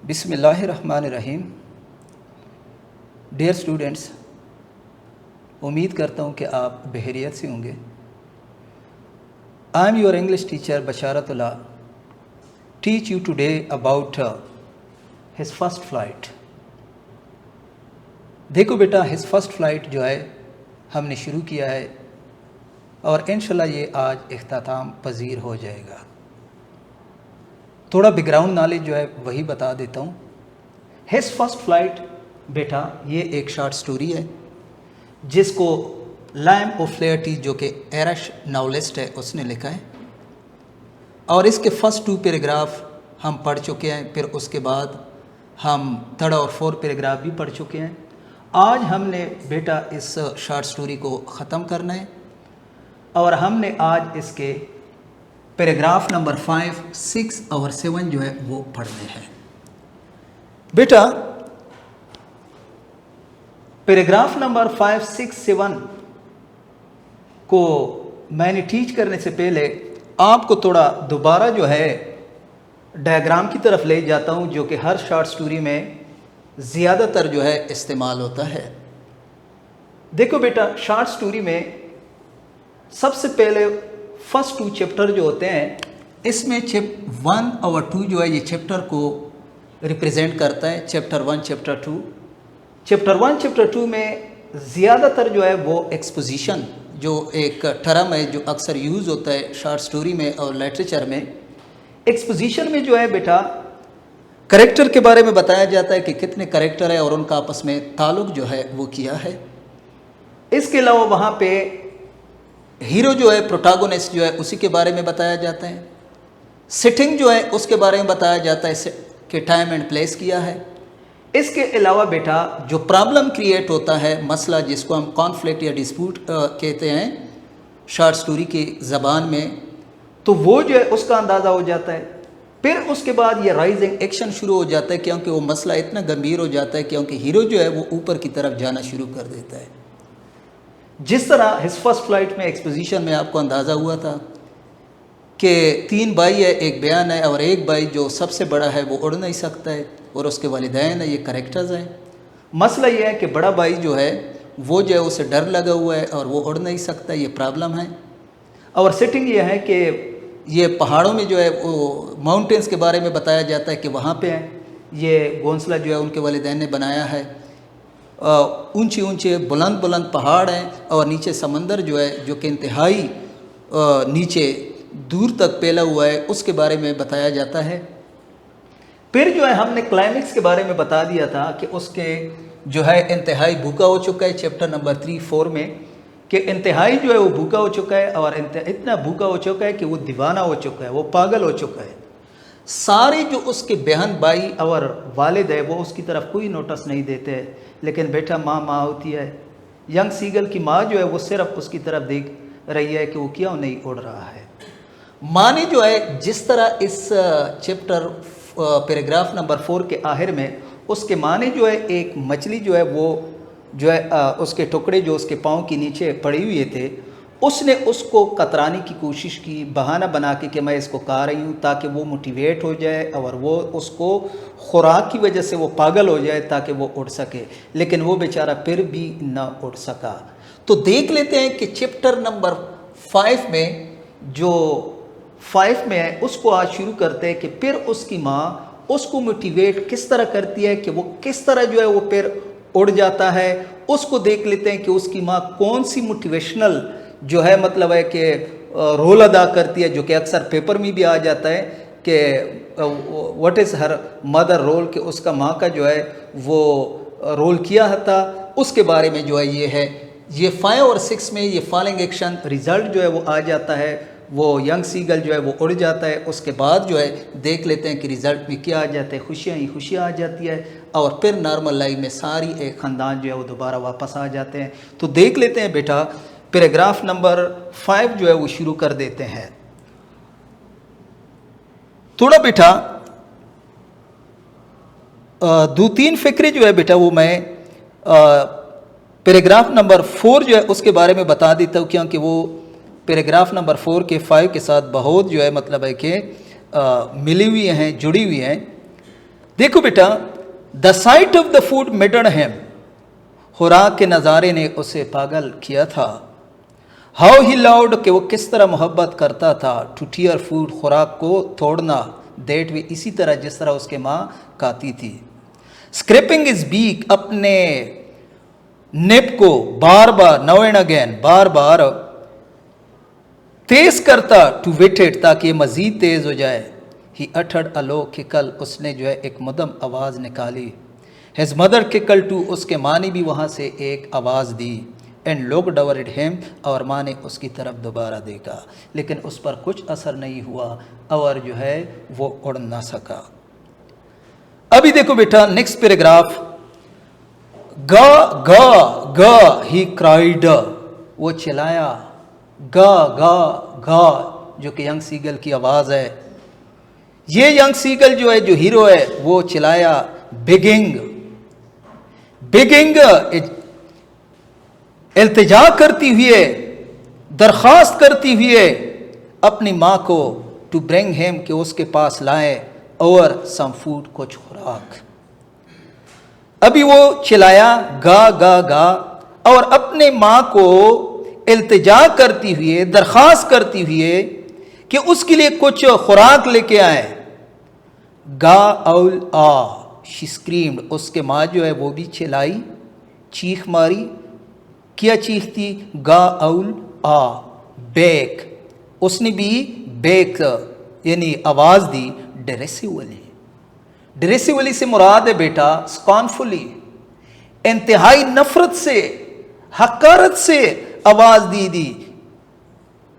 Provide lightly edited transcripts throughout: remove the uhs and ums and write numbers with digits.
بسم اللہ الرحمن الرحیم. ڈیئر اسٹوڈنٹس، امید کرتا ہوں کہ آپ بخیریت سے ہوں گے. I am your English teacher Basharat Ullah. Teach you today about his first flight. دیکھو بیٹا، ہز فرسٹ فلائٹ جو ہے ہم نے شروع کیا ہے اور انشاءاللہ یہ آج اختتام پذیر ہو جائے گا. تھوڑا بیک گراؤنڈ نالج جو ہے وہی بتا دیتا ہوں. ہز فرسٹ فلائٹ بیٹا یہ ایک شارٹ سٹوری ہے جس کو لائم اوفلیئرٹی جو کہ ایرش ناولسٹ ہے اس نے لکھا ہے، اور اس کے فرسٹ 2 پیراگراف ہم پڑھ چکے ہیں. پھر اس کے بعد ہم 3rd اور 4th پیراگراف بھی پڑھ چکے ہیں. آج ہم نے بیٹا اس شارٹ سٹوری کو ختم کرنا ہے اور ہم نے آج اس کے پیراگراف نمبر 5, 6 اور 7 جو ہے وہ پڑھنے ہیں. بیٹا پیراگراف نمبر 5, 6, 7 کو میں نے ٹیچ کرنے سے پہلے آپ کو تھوڑا دوبارہ جو ہے ڈائیگرام کی طرف لے جاتا ہوں جو کہ ہر شارٹ سٹوری میں زیادہ تر جو ہے استعمال ہوتا ہے. دیکھو بیٹا، شارٹ سٹوری میں سب سے پہلے فرسٹ 2 چیپٹر جو ہوتے ہیں، اس میں 1 اور 2 جو ہے یہ چیپٹر کو ریپریزنٹ کرتا ہے. Chapter 1 chapter 2. چیپٹر 1 چیپٹر 2 میں زیادہ تر جو ہے وہ ایکسپوزیشن جو ایک ٹرم ہے جو اکثر یوز ہوتا ہے شارٹ سٹوری میں اور لٹریچر میں. ایکسپوزیشن میں جو ہے بیٹا کریکٹر کے بارے میں بتایا جاتا ہے کہ کتنے کریکٹر ہیں اور ان کا آپس میں تعلق جو ہے وہ کیا ہے. اس کے علاوہ وہاں پہ ہیرو جو ہے پروٹاگونسٹ جو ہے اسی کے بارے میں بتایا جاتا ہے. سیٹنگ جو ہے اس کے بارے میں بتایا جاتا ہے کہ ٹائم اینڈ پلیس کیا ہے. اس کے علاوہ بیٹا جو پرابلم کریٹ ہوتا ہے، مسئلہ جس کو ہم کانفلکٹ یا ڈسپیوٹ کہتے ہیں شارٹ سٹوری کی زبان میں، تو وہ جو ہے اس کا اندازہ ہو جاتا ہے. پھر اس کے بعد یہ رائزنگ ایکشن شروع ہو جاتا ہے کیونکہ وہ مسئلہ اتنا گمبھیر ہو جاتا ہے کیونکہ ہیرو جو ہے وہ اوپر کی طرف جانا شروع کر دیتا ہے. جس طرح ہز فرسٹ فلائٹ میں ایکسپوزیشن میں آپ کو اندازہ ہوا تھا کہ 3 بھائی ہے، ایک بیان ہے، اور ایک بھائی جو سب سے بڑا ہے وہ اڑ نہیں سکتا ہے اور اس کے والدین ہیں، یہ کریکٹرز ہیں. مسئلہ یہ ہے کہ بڑا بھائی جو ہے وہ جو ہے اسے ڈر لگا ہوا ہے اور وہ اڑ نہیں سکتا، یہ پرابلم ہے. اور سیٹنگ یہ ہے کہ یہ پہاڑوں میں جو ہے وہ ماؤنٹینز کے بارے میں بتایا جاتا ہے کہ وہاں پہ ہیں. یہ گھونسلہ جو ہے ان کے والدین نے بنایا ہے. اونچے اونچے بلند بلند پہاڑ ہیں اور نیچے سمندر جو ہے جو کہ انتہائی نیچے دور تک پھیلا ہوا ہے، اس کے بارے میں بتایا جاتا ہے. پھر جو ہے ہم نے کلائمیکس کے بارے میں بتا دیا تھا کہ اس کے جو ہے انتہائی بھوکا ہو چکا ہے چیپٹر نمبر 3, 4 میں، کہ انتہائی جو ہے وہ بھوکا ہو چکا ہے اور اتنا بھوکا ہو چکا ہے کہ وہ دیوانہ ہو چکا ہے، وہ پاگل ہو چکا ہے. سارے جو اس کے بہن بھائی اور والد ہے وہ اس کی طرف کوئی نوٹس نہیں دیتے، لیکن بیٹا ماں ہوتی ہے. ینگ سیگل کی ماں جو ہے وہ صرف اس کی طرف دیکھ رہی ہے کہ وہ کیوں نہیں اڑ رہا ہے. ماں نے جو ہے جس طرح اس چیپٹر پیراگراف نمبر 4 کے آخر میں اس کے ماں نے جو ہے ایک مچھلی جو ہے وہ جو ہے اس کے ٹکڑے جو اس کے پاؤں کے نیچے پڑے ہوئے تھے، اس نے اس کو کترانے کی کوشش کی بہانہ بنا کے کہ میں اس کو کھا رہی ہوں تاکہ وہ موٹیویٹ ہو جائے اور وہ اس کو خوراک کی وجہ سے وہ پاگل ہو جائے تاکہ وہ اڑ سکے، لیکن وہ بیچارہ پھر بھی نہ اڑ سکا. تو دیکھ لیتے ہیں کہ چیپٹر نمبر 5 میں جو 5 میں ہے اس کو آج شروع کرتے ہیں کہ پھر اس کی ماں اس کو موٹیویٹ کس طرح کرتی ہے کہ وہ کس طرح جو ہے وہ پھر اڑ جاتا ہے. اس کو دیکھ لیتے ہیں کہ اس کی ماں کون سی موٹیویشنل جو ہے مطلب ہے کہ رول ادا کرتی ہے، جو کہ اکثر پیپر میں بھی آ جاتا ہے کہ what is her mother role, کہ اس کا ماں کا جو ہے وہ رول کیا تھا. اس کے بارے میں جو ہے یہ 5 اور 6 میں یہ فالنگ ایکشن ریزلٹ جو ہے وہ آ جاتا ہے. وہ ینگ سیگل جو ہے وہ اڑ جاتا ہے. اس کے بعد جو ہے دیکھ لیتے ہیں کہ ریزلٹ میں کیا آ جاتا ہے، خوشیاں ہی خوشیاں آ جاتی ہے اور پھر نارمل لائف میں ساری ایک خاندان جو ہے وہ دوبارہ واپس آ جاتے ہیں. تو دیکھ لیتے ہیں بیٹا پیراگراف نمبر 5 جو ہے وہ شروع کر دیتے ہیں. تھوڑا بیٹا 2-3 فکرے جو ہے بیٹا وہ میں پیراگراف نمبر 4 جو ہے اس کے بارے میں بتا دیتا ہوں کیونکہ وہ پیراگراف نمبر 4 کے 5 کے ساتھ بہت جو ہے مطلب ہے کہ ملی ہوئی ہیں، جڑی ہوئی ہیں. देखो बेटा, the sight of the food maddened him, खुराक के नज़ारे ने उसे पागल किया था। हाउ ही लाउड, कि वो किस तरह मोहब्बत करता था, टू टीयर फूड, खुराक को तोड़ना, देट वे, इसी तरह जिस तरह उसके माँ खाती थी। स्क्रैपिंग इज बीक, अपने निप को बार बार, नाउ एंड अगेन, बार बार तेज करता, टू वेट इट, ताकि मजीद तेज हो जाए। ही अटर्ड अ लो किकल, उसने जो है एक मदम आवाज़ निकाली। हिज मदर किकल टू, उसके माँ ने भी वहाँ से एक आवाज़ दी। And looked over at him, और माँ ने उसकी तरफ दोबारा देखा, लेकिन उस पर कुछ असर नहीं हुआ और जो है वो उड़ ना सका। अभी देखो बेटा नेक्स्ट पैराग्राफ, गा गा गा ही क्राइड, वो चिल्लाया, गा गा गा, जो कि यंग सीगल की आवाज़ है। ये यंग सीगल जो है, जो हीरो है, वो चिल्लाया, बिगिंग बिगिंग, इल्तिजा करती हुए, दरख्वास्त करती हुए अपनी माँ को, टू ब्रिंग हिम, कि उसके पास लाए, और सम फूड, कुछ खुराक। अभी वो चिल्लाया गा गा गा, और अपने माँ को इल्तिजा करती हुए, दरख्वास्त करती हुए कि उसके लिए कुछ खुराक लेके आए। गा औल आ, शी स्क्रीम्ड, उसके माँ जो है वो भी चिल्लाई, चीख मारी। क्या चीख थी? गा औल आ, बेक, उसने भी बेक यानी आवाज़ दी, डेरेसिवली। डेरेसिवली से मुराद है बेटा स्कॉर्नफुली, इंतहाई नफरत से, हकारत से आवाज़ दी।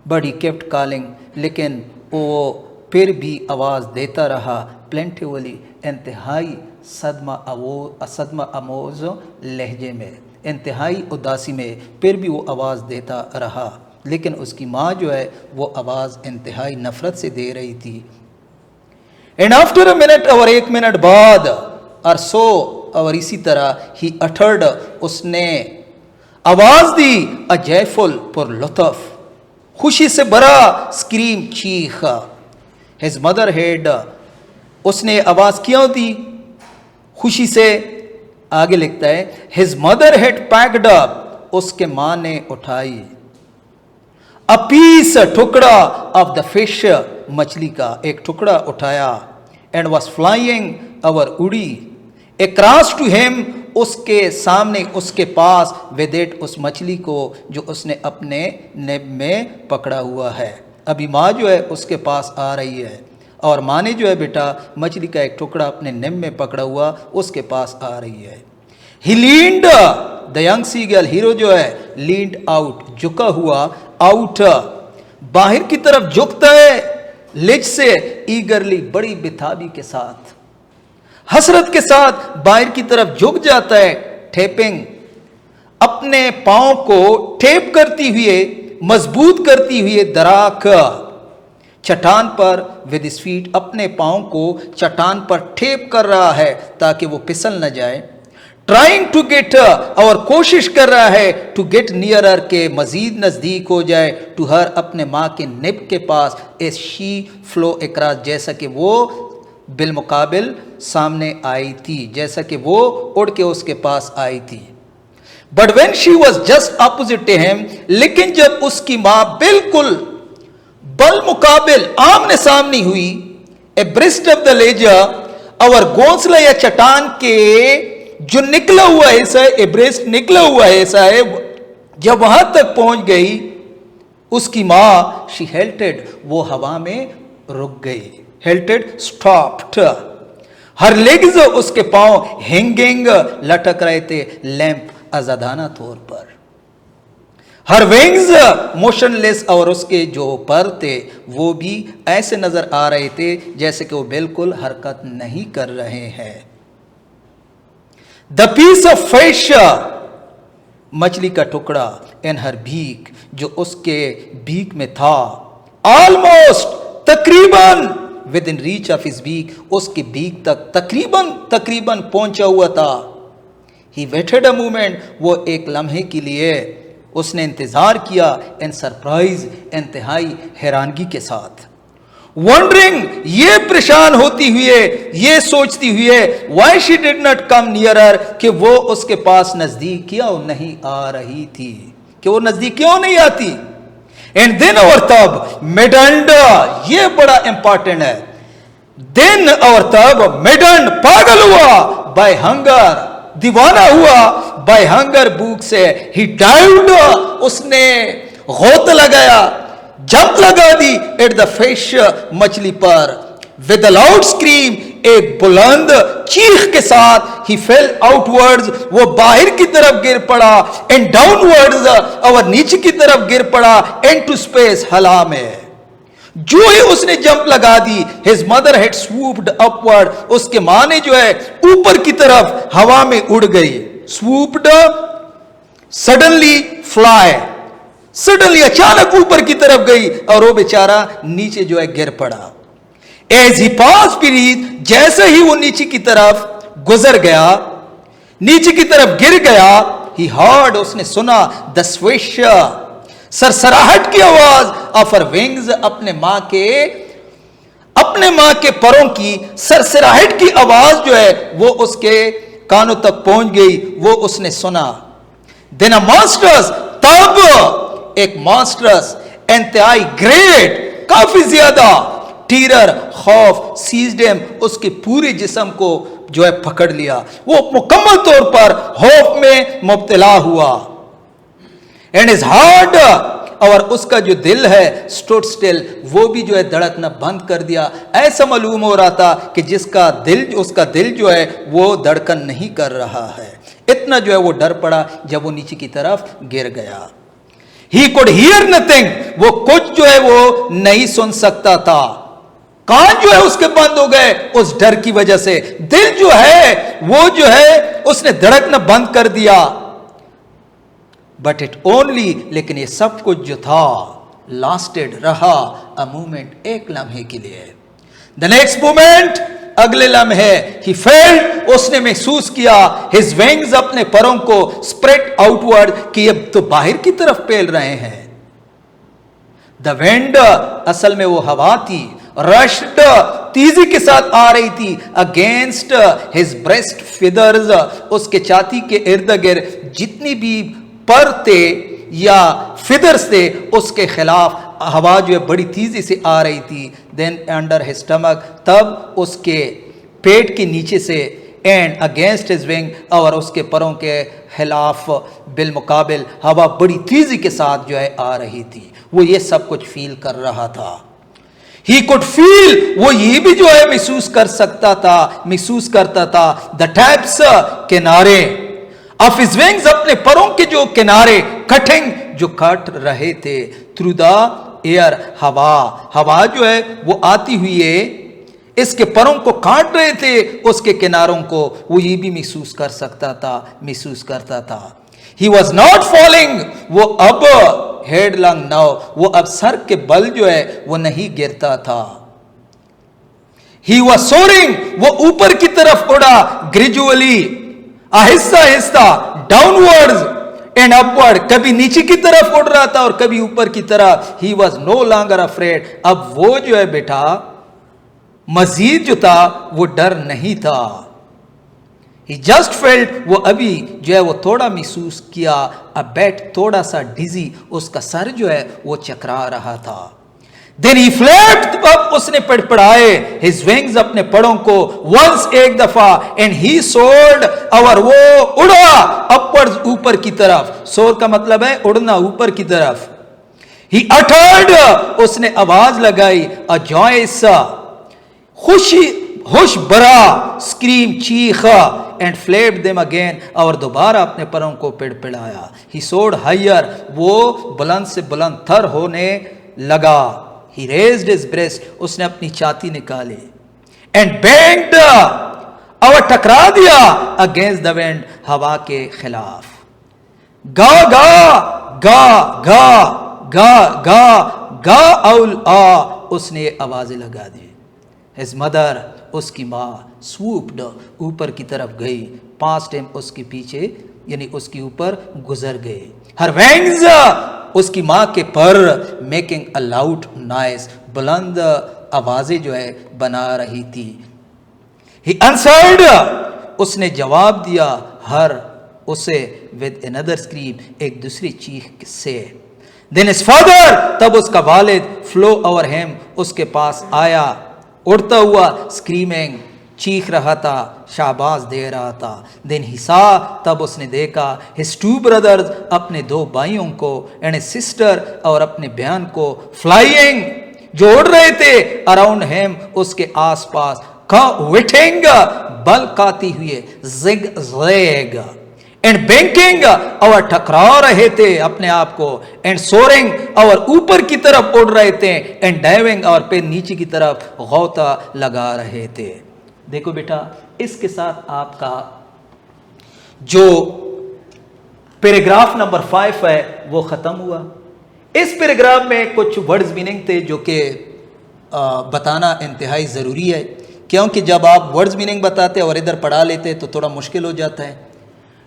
बट ही केप्ट कॉलिंग, लेकिन वो फिर भी आवाज़ देता रहा, प्लेंटिवली, इंतहाई सदमा अमोज लहजे में, इंतहाई उदासी में, फिर भी वो आवाज़ देता रहा। लेकिन उसकी माँ जो है वो आवाज़ इंतहाई नफ़रत से दे रही थी। एंड आफ्टर अ मिनट, और एक मिनट बाद, और सो, और इसी तरह, ही अटर्ड, उसने आवाज़ दी, अ जयफुल पुरलुत्फ, खुशी से भरा स्क्रीम, चीख। हिज मदर हेड, उसने आवाज़ क्यों दी? खुशी से। आगे लिखता है, his mother head packed up, उसके माँ ने उठाई, अ पीस, टुकड़ा, ऑफ द फिश, मछली का एक टुकड़ा उठाया। एंड वॉज फ्लाइंग, अवर उड़ी, अक्रॉस टू हिम, उसके सामने, उसके पास, विद इट, उस मछली को जो उसने अपने नेब में पकड़ा हुआ है। अभी माँ जो है उसके पास आ रही है, और माँ ने जो है बेटा मछली का एक टुकड़ा अपने नेब में पकड़ा हुआ उसके पास आ रही है। He leaned, the young seagull, hero जो है, लीन्ड आउट, झुका हुआ, आउट, बाहर की तरफ झुकता है, लिज से, ईगरली, बड़ी बेताबी के साथ, हसरत के साथ बाहर की तरफ झुक जाता है। टेपिंग, अपने पांव को टेप करती हुए, मजबूत करती हुए, दराक, चट्टान पर, विद हिज फीट, अपने पांव को चट्टान पर टेप कर रहा है ताकि वो फिसल न जाए। ट्राइंग टू गेट, और कोशिश कर रहा है, टू गेट नियरर, के मजीद नज़दीक हो जाए, टू हर, अपने माँ के निब के पास, एज शी फ्लो अक्रॉस, जैसा कि वो बिलमुकाबिल सामने आई थी, जैसा कि वो उड़ के उसके पास आई थी। But when she was just opposite to him, लेकिन जब उसकी माँ बिल्कुल बल मुकाबिल आमने सामने हुई, ए ब्रिस्ट ऑफ द लेजर, और घोंसला या चट्टान के जो निकला हुआ हिस्सा है, एब्रेस्ट निकला हुआ हिस्सा है, जब वहां तक पहुंच गई उसकी मां, शी हेल्टेड, वो हवा में रुक गई। हेल्टेड, स्टॉप्ड, हर लेग्स, उसके पांव, हैंगिंग, लटक रहे थे, लैंप, आजादाना तौर पर, हर विंग्स, मोशनलेस, और उसके जो पर थे वो भी ऐसे नजर आ रहे थे जैसे कि वो बिल्कुल हरकत नहीं कर रहे हैं। द पीस ऑफ फिश, मछली का टुकड़ा, इन हर बीक, जो उसके बीक में था, ऑलमोस्ट, तकरीबन, within reach of his beak, उसके बीक तक तकरीबन पहुंचा हुआ था। ही वेटेड अ मोमेंट, वो एक लम्हे के लिए उसने इंतजार किया, इन सरप्राइज, इंतहाई हैरानगी के साथ। wondering, ये परेशान होती हुई है, ये सोचती हुई है, why she did not come nearer, कि वो उसके पास नजदीक क्यों नहीं आ रही थी, कि वो नजदीक क्यों नहीं आती। And then और तब maddened, ये बड़ा इंपॉर्टेंट है, then और तब maddened, पागल हुआ, by hunger, दीवाना हुआ, by hunger, भूख से, he dived, उसने गोत लगाया, जंप लगा दी एट द फिश, मछली पर, विद अ लाउड स्क्रीम, एक बुलंद चीख के साथ, ही फेल आउटवर्ड्स, वो बाहर की तरफ गिर पड़ा, एंड डाउनवर्ड्स, और नीचे की तरफ गिर पड़ा, इनटू स्पेस, हला में। जो ही उसने जंप लगा दी, हिज मदर हैड स्वूप्ड अपवर्ड, उसके मां ने जो है ऊपर की तरफ हवा में उड़ गई, स्वूप्ड, सडनली फ्लाई, सडनली अचानक ऊपर की तरफ गई, और वो बेचारा नीचे जो है गिर पड़ा। एज ही पास ब्रीथ, जैसे ही वो नीचे की तरफ गुजर गया, नीचे की तरफ गिर गया, ही हर्ड, उसने सुना, द स्विश, सरसराहट की आवाज, ऑफ हर विंग्स, अपने मां के परों की सरसराहट की आवाज जो है वो उसके कानों तक पहुंच गई, वो उसने सुना। देन अ मॉन्स्टर्स, तब एक मॉन्स्टर्स, इंतहाई ग्रेट, काफी ज्यादा, टीरर, खौफ, सीज्ड हिम, उसके पूरे जिस्म को जो है पकड़ लिया, वो मुकम्मल तौर पर खौफ में मुब्तला हुआ। एंड इज हार्ट, और उसका जो दिल है, स्टूड स्टिल, वो भी जो है धड़कना बंद कर दिया। ऐसा मालूम हो रहा था कि उसका दिल जो है वो धड़कन नहीं कर रहा है, इतना जो है वो डर पड़ा जब वो नीचे की तरफ गिर गया। He could hear nothing, वो कुछ जो है वो नहीं सुन सकता था, कान जो है उसके बंद हो गए उस डर की वजह से, दिल जो है वो जो है उसने धड़कना बंद कर दिया। बट इट ओनली, लेकिन ये सब कुछ जो था, लास्टेड, रहा, अ मोमेंट, एक लम्हे के लिए। द नेक्स्ट मोमेंट, अगले लम्हे, ही फेल्ट, उसने महसूस किया, हिज विंग्स, अपने परों को, स्प्रेड आउटवर्ड, कि अब तो बाहर की तरफ फैल रहे हैं। द विंड, असल में वो हवा थी, रश्ड, तेजी के साथ आ रही थी, अगेंस्ट हिज ब्रेस्ट फिदर्स, उसके छाती के इर्द गिर्द जितनी भी पर थे या फिदर्स थे, उसके खिलाफ हवा जो है बड़ी तेजी से आ रही थी। देन अंडर हिज स्टमक, तब उसके पेट के नीचे से, एंड अगेंस्ट हिज विंग, और उसके परों के खिलाफ बिलमुकाबिल हवा बड़ी तेजी के साथ जो है आ रही थी। वो ये सब कुछ फील कर रहा था। He could feel, वो ये भी जो है महसूस करता था, the taps, किनारे, of his wings, अपने परों के जो किनारे, कटिंग, जो काट रहे थे, through the air, हवा जो है वो आती हुई है, इसके परों को काट रहे थे, उसके किनारों को, वो ये भी महसूस करता था। He was not falling, वो अब हेडलॉन्ग नाउ, वो अब सर के बल जो है वो नहीं गिरता था। He was soaring, वो ऊपर की तरफ उड़ा, gradually, Aahista Aahista, downwards and upward, कभी नीचे की तरफ उड़ रहा था और कभी ऊपर की तरफ। He was no longer afraid, अब वो जो है बेटा मजीद जो था वो डर नहीं था। He just felt, वो अभी जो है वो थोड़ा महसूस किया, a bit, थोड़ा सा डिजी, उसका सर जो है वो चकरा रहा था। Then he flapped, अब उसने पड़पड़ाए, his wings, अपने पड़ों को, once, एक दफा, and he soared, और वो उड़ा, upwards, ऊपर की तरफ। soar का मतलब है उड़ना, ऊपर की तरफ। He uttered, उसने आवाज लगाई, a joyous, खुश भरा, scream, चीखा, and flapped them again, और दोबारा अपने परों को पिड़पिड़ाया। He soared higher, वो बुलंद से बुलंद तर होने लगा। He raised his breast, उसने अपनी छाती निकाली, and banged, और टकरा दिया, against the wind, हवा के खिलाफ। गा गा गा गा गा गा गा औल आ, उसने आवाजें लगा दी। His mother, उसकी माँ, swooped, ऊपर की तरफ गई, past him, उसके पीछे यानी उसके ऊपर गुजर गए। Her wings, उसकी माँ के पर, making a loud noise, बुलंद आवाज़ें जो है बना रही थी. He answered, उसने जवाब दिया हर उसे with another scream, एक दूसरी चीख से. Then his father, तब उसका वालिद flow over him, उसके पास आया उड़ता हुआ, screaming, चीख रहा था, शाबाश दे रहा था. Then he saw, तब उसने देखा his two brothers, अपने दो भाइयों को, and his sister, और अपने बहन को, flying, जो उड़ रहे थे, around him, उसके आसपास, वेटिंग, बल काती हुए, जिग ज़ैग, एंड बैंकिंग, और टकरा रहे थे अपने आप को, एंड सोरिंग, और ऊपर की तरफ उड़ रहे थे, एंड डाइविंग, और फिर नीचे की तरफ गौता लगा रहे थे. देखो बेटा, इसके साथ आपका जो पैराग्राफ नंबर 5 है वो ख़त्म हुआ. इस पैराग्राफ में कुछ वर्ड्स मीनिंग थे जो कि बताना इंतहाई ज़रूरी है, क्योंकि जब आप वर्ड्स मीनिंग बताते और इधर पढ़ा लेते तो थोड़ा मुश्किल हो जाता है.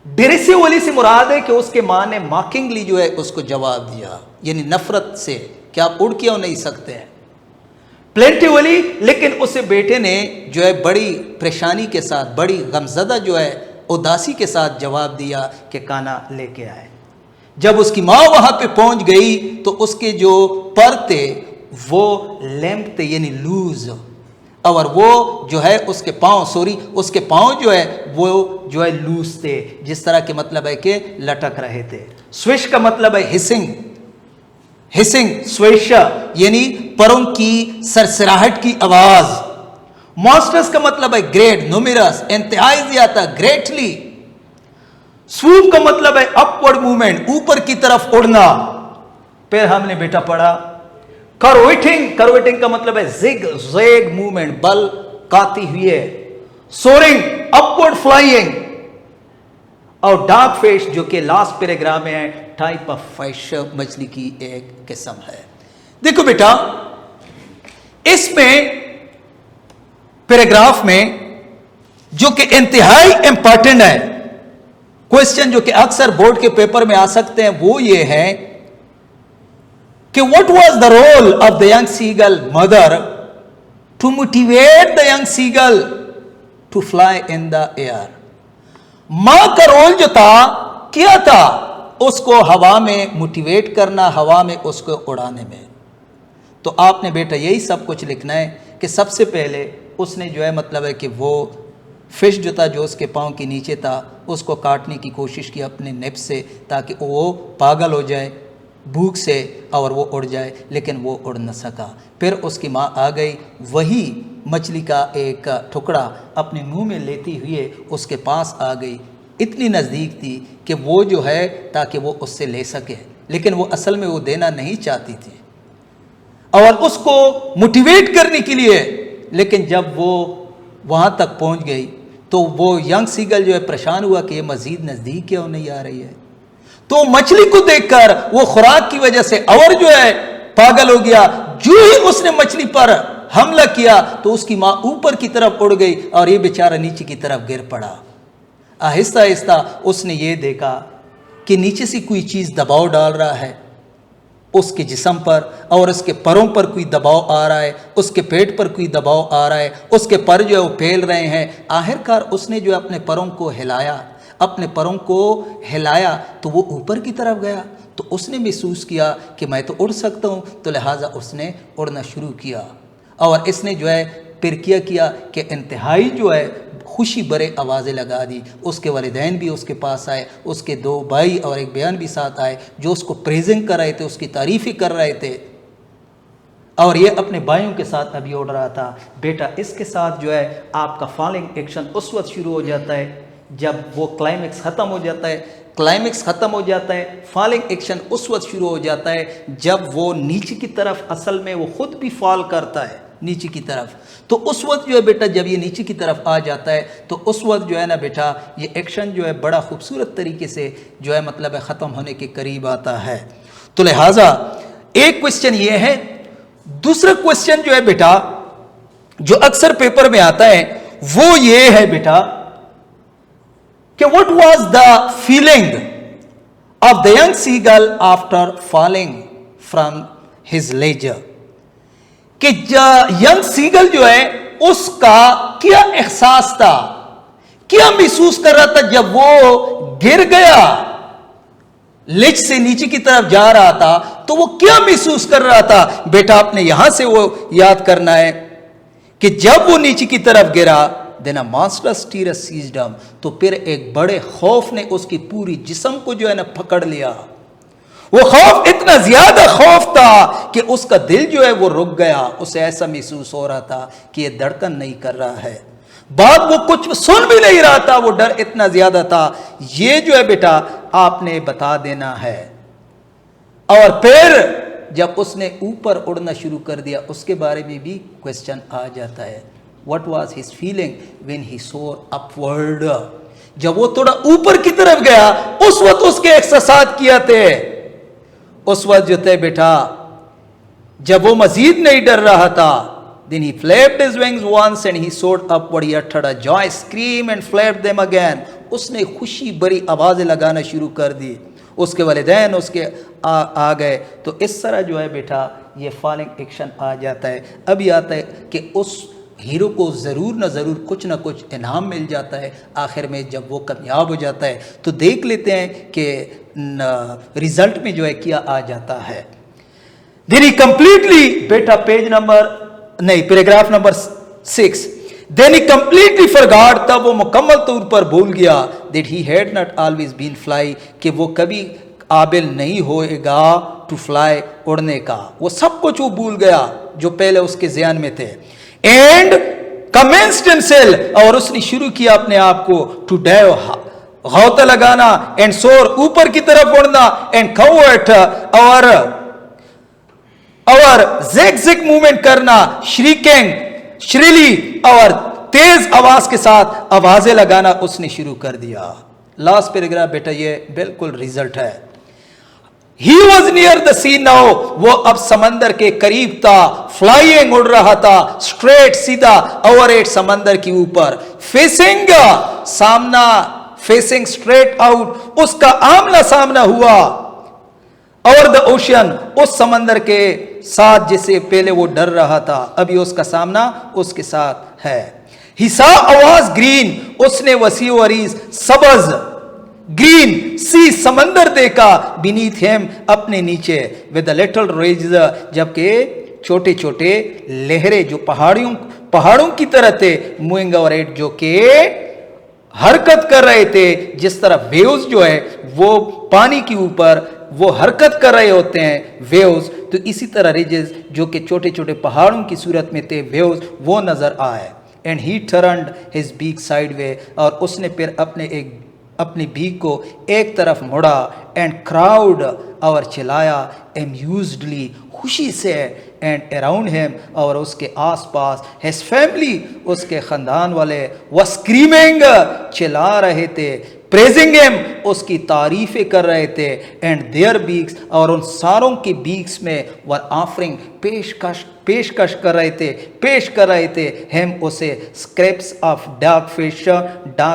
डिरेसिवली से मुराद है कि उसके माँ ने मॉकिंगली जो है उसको जवाब दिया, यानी नफरत से कि आप उड़ क्यों नहीं सकते हैं. प्लेंटिवली, लेकिन उसे बेटे ने जो है बड़ी परेशानी के साथ, बड़ी गमज़दा जो है उदासी के साथ जवाब दिया कि खाना लेके आए. जब उसकी माँ वहाँ पे पहुँच गई तो उसके जो पर थे वो लैम्प थे, यानी लूज, और वो जो है उसके पाँव जो है वो जो है लूज थे, जिस तरह के मतलब है कि लटक रहे थे. स्विश का मतलब है हिसिंग, स्विश यानी परों की सरसराहट की आवाज. मॉन्स्टर्स का मतलब है ग्रेट, न्यूमरस, इंतहाई ज्यादा, ग्रेटली. स्वूप का मतलब है अपवर्ड मूवमेंट, ऊपर की तरफ उड़ना. फिर हमने बेटा पढ़ा करवेटिंग का मतलब है जिग ज़ैग मूवमेंट, बल काती हुई है. Soaring, upward flying. और डार्क फिश जो कि लास्ट पैराग्राफ में है, टाइप ऑफ फिश, मछली की एक किस्म है. देखो बेटा, इसमें पैराग्राफ में जो कि इंतहाई इंपॉर्टेंट है, क्वेश्चन जो कि अक्सर बोर्ड के पेपर में आ सकते हैं, वो ये है कि what was the role of the young seagull mother to motivate the young seagull to fly in the air. मां का रोल जो था क्या था, उसको हवा में मोटिवेट करना, हवा में उसको उड़ाने में. तो आपने बेटा यही सब कुछ लिखना है कि सबसे पहले उसने जो है मतलब है कि वो फिश जो था, जो उसके पाँव के नीचे था, उसको काटने की कोशिश की अपने नेप से, ताकि वो पागल हो जाए भूख से और वो उड़ जाए, लेकिन वो उड़ न सका. फिर उसकी माँ आ गई, वही मछली का एक टुकड़ा अपने मुंह में लेती हुए उसके पास आ गई. इतनी नज़दीक थी कि वो जो है ताकि वो उससे ले सके, लेकिन वो असल में वो देना नहीं चाहती थी, और उसको मोटिवेट करने के लिए. लेकिन जब वो वहाँ तक पहुँच गई तो वो यंग सीगल जो है परेशान हुआ कि ये मज़ीद नज़दीक क्यों नहीं आ रही है. तो मछली को देखकर वो खुराक की वजह से और जो है पागल हो गया. जो ही उसने मछली पर हमला किया तो उसकी माँ ऊपर की तरफ उड़ गई और ये बेचारा नीचे की तरफ गिर पड़ा. आहिस्ता आहिस्ता उसने ये देखा कि नीचे से कोई चीज़ दबाव डाल रहा है उसके जिस्म पर, और उसके परों पर कोई दबाव आ रहा है, उसके पेट पर कोई दबाव आ रहा है, उसके पर जो है वो फैल रहे हैं. आखिरकार उसने जो अपने परों को हिलाया तो वो ऊपर की तरफ गया. तो उसने महसूस किया कि मैं तो उड़ सकता हूँ, तो लिहाजा उसने उड़ना शुरू किया. और इसने जो है फिर किया कि इंतहाई जो है खुशी भरे आवाज़ें लगा दी. उसके वालिदैन भी उसके पास आए, उसके दो भाई और एक बहन भी साथ आए, जो उसको प्रेजेंट कर रहे थे, उसकी तारीफ़ें कर रहे थे. और ये अपने भाइयों के साथ अभी उड़ रहा था. बेटा, इसके साथ जो है आपका फॉलोइंग एक्शन उस वक्त शुरू हो जाता है जब वो क्लाइमेक्स ख़त्म हो जाता है. फॉलोइंग एक्शन उस वक्त शुरू हो जाता है जब वो नीचे की तरफ, असल में वो खुद भी फॉल करता है नीचे की तरफ. तो उस वक्त जो है बेटा, जब ये नीचे की तरफ आ जाता है तो उस वक्त जो है ना बेटा, ये एक्शन जो है बड़ा खूबसूरत तरीके से जो है मतलब है ख़त्म होने के करीब आता है. तो लिहाजा एक क्वेश्चन ये है. दूसरा क्वेश्चन जो है बेटा, जो अक्सर पेपर में आता है, वो ये है बेटा कि what was the feeling of the young seagull after falling from his ledger. کہ ینگ سیگل جو ہے اس کا کیا احساس تھا, کیا محسوس کر رہا تھا جب وہ گر گیا, لچ سے نیچے کی طرف جا رہا تھا تو وہ کیا محسوس کر رہا تھا. بیٹا آپ نے یہاں سے وہ یاد کرنا ہے کہ جب وہ نیچے کی طرف گرا, then a monstrous terror seized him, تو پھر ایک بڑے خوف نے اس کی پوری جسم کو جو ہے نا پکڑ لیا. وہ خوف اتنا زیادہ خوف تھا کہ اس کا دل جو ہے وہ رک گیا. اسے ایسا محسوس ہو رہا تھا کہ یہ دھڑکن نہیں کر رہا ہے, بات وہ کچھ سن بھی نہیں رہا تھا, وہ ڈر اتنا زیادہ تھا. یہ جو ہے بیٹا آپ نے بتا دینا ہے. اور پھر جب اس نے اوپر اڑنا شروع کر دیا اس کے بارے میں بھی کوشچن آ جاتا ہے. What was his feeling when he soared upward? جب وہ تھوڑا اوپر کی طرف گیا اس وقت اس کے احساسات کیا تھے. اس وقت جو تھے بیٹا جب وہ مزید نہیں ڈر رہا تھا, then he flapped his wings once and he soared upward. He uttered a joyous scream and flapped them again. اس نے خوشی بری آوازیں لگانا شروع کر دی. اس کے والدین اس کے آ گئے. تو اس طرح جو ہے بیٹا یہ فالنگ ایکشن آ جاتا ہے. ابھی آتا ہے کہ اس ہیرو کو ضرور نہ ضرور کچھ نہ کچھ انعام مل جاتا ہے آخر میں جب وہ کامیاب ہو جاتا ہے. تو دیکھ لیتے ہیں کہ ریزلٹ میں جو ہے کیا آ جاتا ہے. دین ہی کمپلیٹلی بیٹا پیج نمبر نہیں پیراگراف نمبر 6. دین ہی کمپلیٹلی فرگاٹ, تب وہ مکمل طور پر بھول گیا, that he had not always been fly, کہ وہ کبھی قابل نہیں ہوئے گا ٹو فلائی, اڑنے کا. وہ سب کچھ وہ بھول گیا جو پہلے اس کے ذہن میں تھے. اینڈ کمنسڈ ہمسیلف, اور اس نے شروع کیا اپنے آپ کو ٹو ڈائیو, غوطہ لگانا, اینڈ سور, اوپر کی طرف اڑنا, اینڈ کورٹ, اور زیگ زیگ موومنٹ کرنا, شریکنگ, شریلی, اور تیز آواز کے ساتھ آوازیں لگانا اس نے شروع کر دیا. لاسٹ پیراگراف بیٹا یہ بالکل ریزلٹ ہے. He was near the sea now, وہ اب سمندر کے قریب تھا. فلائنگ, اڑ رہا تھا. اسٹریٹ, سیدھا, اوور ایٹ, سمندر کی اوپر. فیسنگ, سامنا, فیسنگ اسٹریٹ آؤٹ, اس کا آمنا سامنا ہوا. اور دا اوشین, اس سمندر کے ساتھ جسے پہلے وہ ڈر رہا تھا ابھی اس کا سامنا اس کے ساتھ ہے. He saw آواز گرین, اس نے وسیع و عریض سبز, گرین سی, سمندر دیکھا. beneath him, اپنے نیچے. with a little ridges, جبکہ چھوٹے چھوٹے لہریں جو پہاڑوں کی طرح تھے. moving over it, جو کہ حرکت کر رہے تھے, جس طرح ویوز جو ہے وہ پانی کے اوپر وہ حرکت کر رہے ہوتے ہیں ویوز, تو اسی طرح ریجز جو کہ چھوٹے چھوٹے پہاڑوں کی صورت میں تھے ویوز, وہ نظر آئے. And he turned his beak sideways, اور اس نے پھر اپنی بیک کو ایک طرف مڑا. اینڈ کراؤڈ, اور چلایا, امیوزڈلی, خوشی سے. اینڈ اراؤنڈ ہیم, اور اس کے آس پاس. ہز فیملی, اس کے خاندان والے. was screaming, چلا رہے تھے. پریزنگ ہیم, اس کی تعریفیں کر رہے تھے. اینڈ دیئر بیکس, اور ان ساروں کی بیکس میں. ور آفرنگ, پیشکش کر رہے تھے. ہیم, اسے. اسکریپس آف ڈارک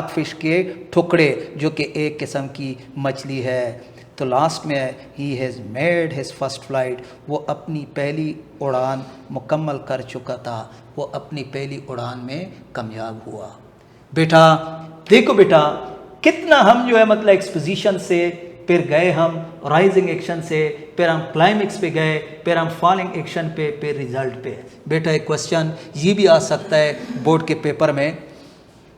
فش کے ٹکڑے, جو کہ ایک قسم کی مچھلی ہے. تو لاسٹ میں he has made his first flight, وہ اپنی پہلی اڑان مکمل کر چکا تھا. وہ اپنی پہلی اڑان میں کامیاب ہوا. بیٹا دیکھو بیٹا کتنا ہم جو ہے مطلب ایکسپوزیشن سے پھر گئے, ہم رائزنگ ایکشن سے پھر ہم کلائمیکس پہ گئے, پھر ہم فالنگ ایکشن پہ, پھر ریزلٹ پہ. بیٹا ایک کوشچن یہ بھی آ سکتا ہے بورڈ کے پیپر میں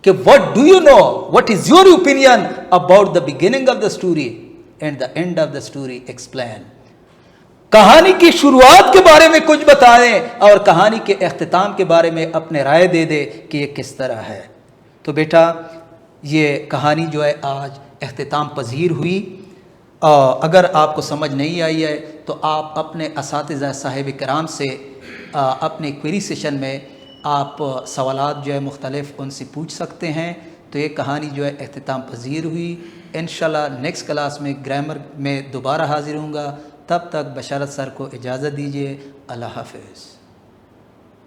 کہ what do you know, what is your opinion about the beginning of the story and the end of the story, explain. کہانی کی شروعات کے بارے میں کچھ بتائیں اور کہانی کے اختتام کے بارے میں اپنے رائے دے دے کہ یہ کس طرح ہے. تو بیٹا یہ کہانی جو ہے آج اختتام پذیر ہوئی. اگر آپ کو سمجھ نہیں آئی ہے تو آپ اپنے اساتذہ صاحب کرام سے اپنے کوئری سیشن میں آپ سوالات جو ہے مختلف ان سے پوچھ سکتے ہیں. تو یہ کہانی جو ہے اختتام پذیر ہوئی. انشاءاللہ نیکسٹ کلاس میں گرامر میں دوبارہ حاضر ہوں گا. تب تک بشارت سر کو اجازت دیجیے. اللہ حافظ.